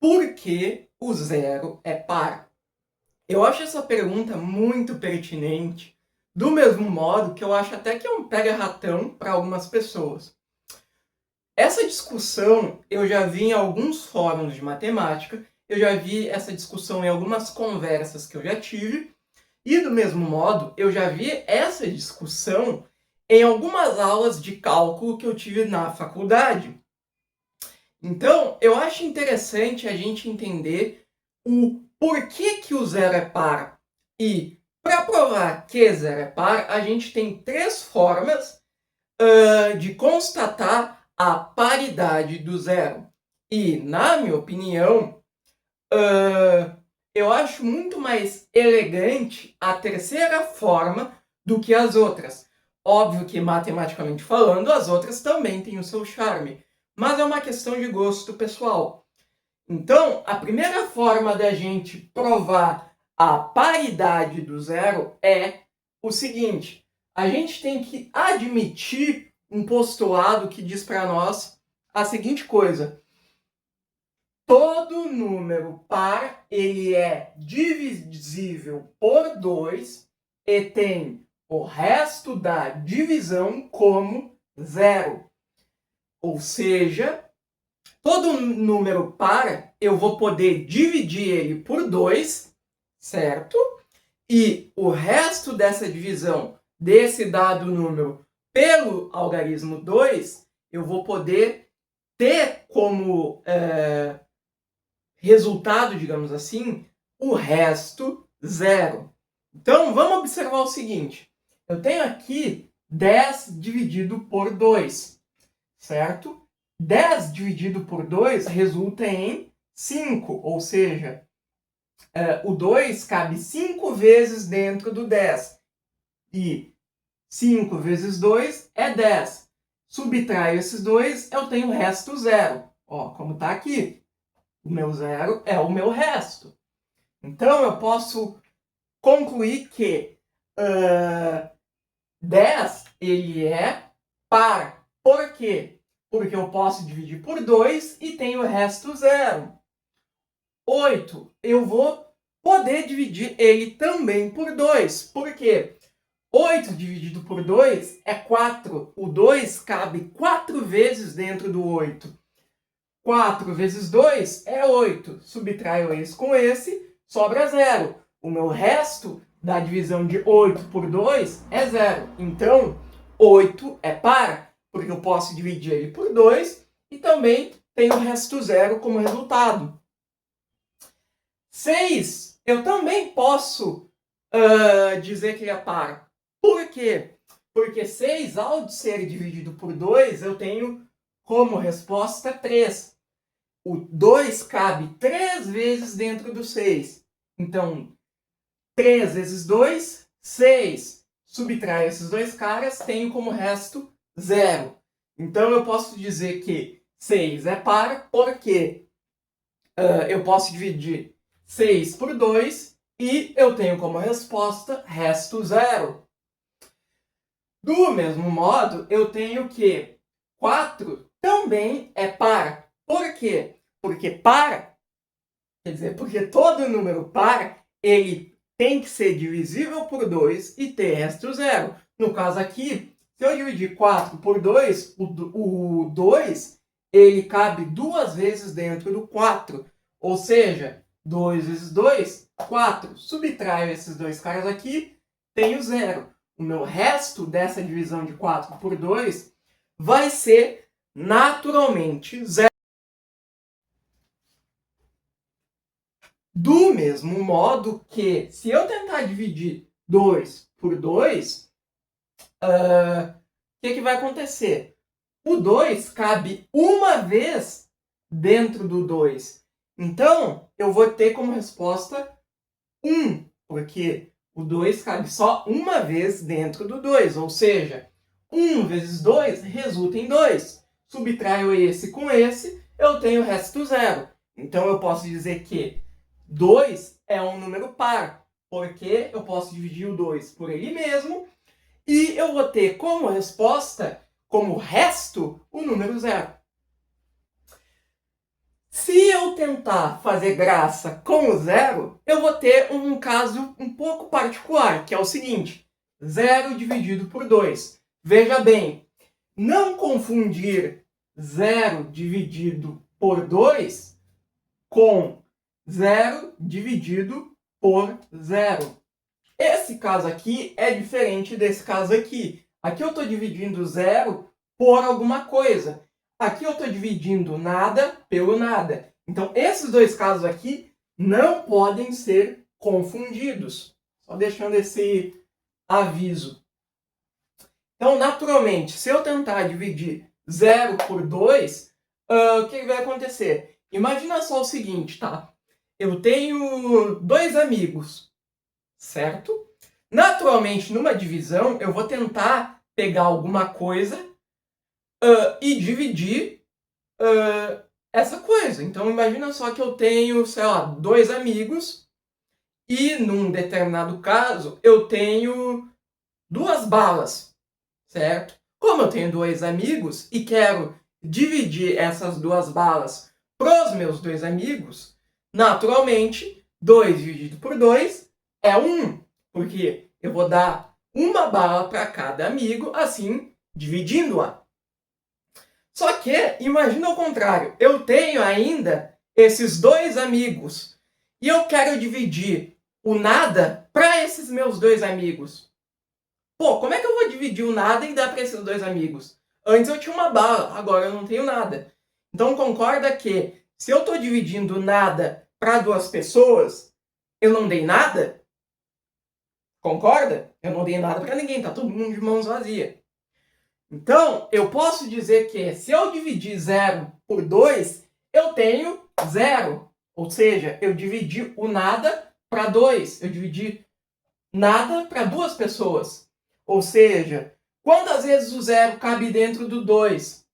por que o zero é par? Eu acho essa pergunta muito pertinente, do mesmo modo que eu acho até que é um pega-ratão para algumas pessoas. Essa discussão eu já vi em alguns fóruns de matemática, eu já vi essa discussão em algumas conversas que eu já tive, e do mesmo modo eu já vi essa discussão em algumas aulas de cálculo que eu tive na faculdade. Então, eu acho interessante a gente entender o porquê que o zero é par. E, para provar que zero é par, a gente tem três formas de constatar a paridade do zero. E, na minha opinião, eu acho muito mais elegante a terceira forma do que as outras. Óbvio que, matematicamente falando, as outras também têm o seu charme, mas é uma questão de gosto pessoal. Então, a primeira forma da gente provar a paridade do zero é o seguinte: a gente tem que admitir um postulado que diz para nós a seguinte coisa: todo número par ele é divisível por 2 e tem o resto da divisão como zero. Ou seja, todo número par eu vou poder dividir ele por 2, certo? E o resto dessa divisão desse dado número pelo algarismo 2, eu vou poder ter como resultado, digamos assim, o resto zero. Então, vamos observar o seguinte. Eu tenho aqui 10 dividido por 2, certo? 10 dividido por 2 resulta em 5, ou seja, o 2 cabe 5 vezes dentro do 10. E 5 vezes 2 é 10. Subtraio esses dois, eu tenho o resto zero. Ó, como está aqui. O meu zero é o meu resto. Então, eu posso concluir que 10 ele é par. Por quê? Porque eu posso dividir por 2 e tenho o resto zero. 8, eu vou poder dividir ele também por 2. Por quê? 8 dividido por 2 é 4. O 2 cabe 4 vezes dentro do 8. 4 vezes 2 é 8. Subtraio esse com esse, sobra 0. O meu resto da divisão de 8 por 2 é 0. Então, 8 é par, porque eu posso dividir ele por 2 e também tenho o resto 0 como resultado. 6, eu também posso dizer que ele é par. Por quê? Porque 6, ao ser dividido por 2, eu tenho como resposta 3. O 2 cabe 3 vezes dentro do 6. Então, 3 vezes 2, 6. Subtraio esses dois caras, tenho como resto 0. Então, eu posso dizer que 6 é par porque eu posso dividir 6 por 2 e eu tenho como resposta resto 0. Do mesmo modo, eu tenho que 4 também é par. Por quê? Porque par, quer dizer, porque todo número par, ele tem que ser divisível por 2 e ter resto 0. No caso aqui, se eu dividir 4 por 2, o 2 ele cabe 2 vezes dentro do 4. Ou seja, 2 vezes 2, 4. Subtraio esses dois caras aqui, tenho 0. O meu resto dessa divisão de 4 por 2 vai ser naturalmente 0. Do mesmo modo que, se eu tentar dividir 2 por 2, o que vai acontecer? O 2 cabe uma vez dentro do 2. Então, eu vou ter como resposta 1, porque o 2 cabe só uma vez dentro do 2, ou seja, 1 vezes 2 resulta em 2. Subtraio esse com esse, eu tenho o resto 0. Então, eu posso dizer que 2 é um número par, porque eu posso dividir o 2 por ele mesmo, e eu vou ter como resposta, como resto, o número 0. Se eu tentar fazer graça com o zero, eu vou ter um caso um pouco particular, que é o seguinte: 0 dividido por 2. Veja bem, não confundir 0 dividido por 2 com 0 dividido por 0. Esse caso aqui é diferente desse caso aqui. Aqui eu estou dividindo 0 por alguma coisa. Aqui eu estou dividindo nada pelo nada. Então, esses dois casos aqui não podem ser confundidos. Só deixando esse aviso. Então, naturalmente, se eu tentar dividir 0 por 2, o que vai acontecer? Imagina só o seguinte, tá? Eu tenho 2 amigos, certo? Naturalmente, numa divisão, eu vou tentar pegar alguma coisa e dividir essa coisa. Então, imagina só que eu tenho, sei lá, 2 amigos e, num determinado caso, eu tenho 2 balas, certo? Como eu tenho 2 amigos e quero dividir essas 2 balas para os meus 2 amigos, naturalmente, 2 dividido por 2 é 1, porque eu vou dar uma bala para cada amigo, assim, dividindo-a. Só que, imagina o contrário, eu tenho ainda esses 2 amigos e eu quero dividir o nada para esses meus 2 amigos. Pô, como é que eu vou dividir o nada e dar para esses 2 amigos? Antes eu tinha uma bala, agora eu não tenho nada. Então concorda que se eu estou dividindo nada para 2 pessoas, eu não dei nada? Concorda? Eu não dei nada para ninguém, tá todo mundo de mãos vazias. Então, eu posso dizer que se eu dividir 0 por 2, eu tenho 0. Ou seja, eu dividi o nada para 2. Eu dividi nada para 2 pessoas. Ou seja, quantas vezes o 0 cabe dentro do 2?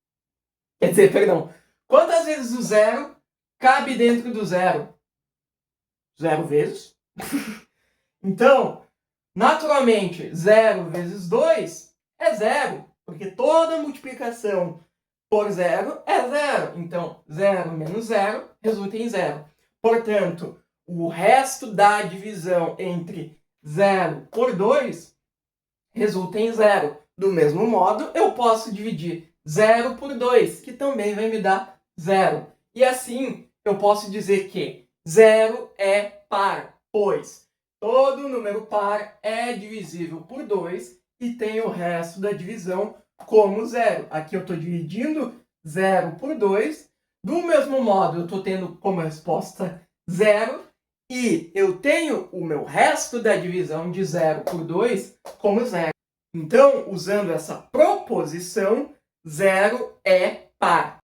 Quer dizer, perdão, quantas vezes o 0 cabe dentro do 0? 0 vezes. Então, naturalmente, 0 vezes 2 é 0. Porque toda multiplicação por 0 é 0. Então, 0 menos 0 resulta em 0. Portanto, o resto da divisão entre 0 por 2 resulta em 0. Do mesmo modo, eu posso dividir 0 por 2, que também vai me dar 0. E assim, eu posso dizer que 0 é par, pois todo número par é divisível por 2 e tem o resto da divisão como 0. Aqui eu estou dividindo 0 por 2. Do mesmo modo, eu estou tendo como resposta 0. E eu tenho o meu resto da divisão de 0 por 2 como 0. Então, usando essa proposição, 0 é par.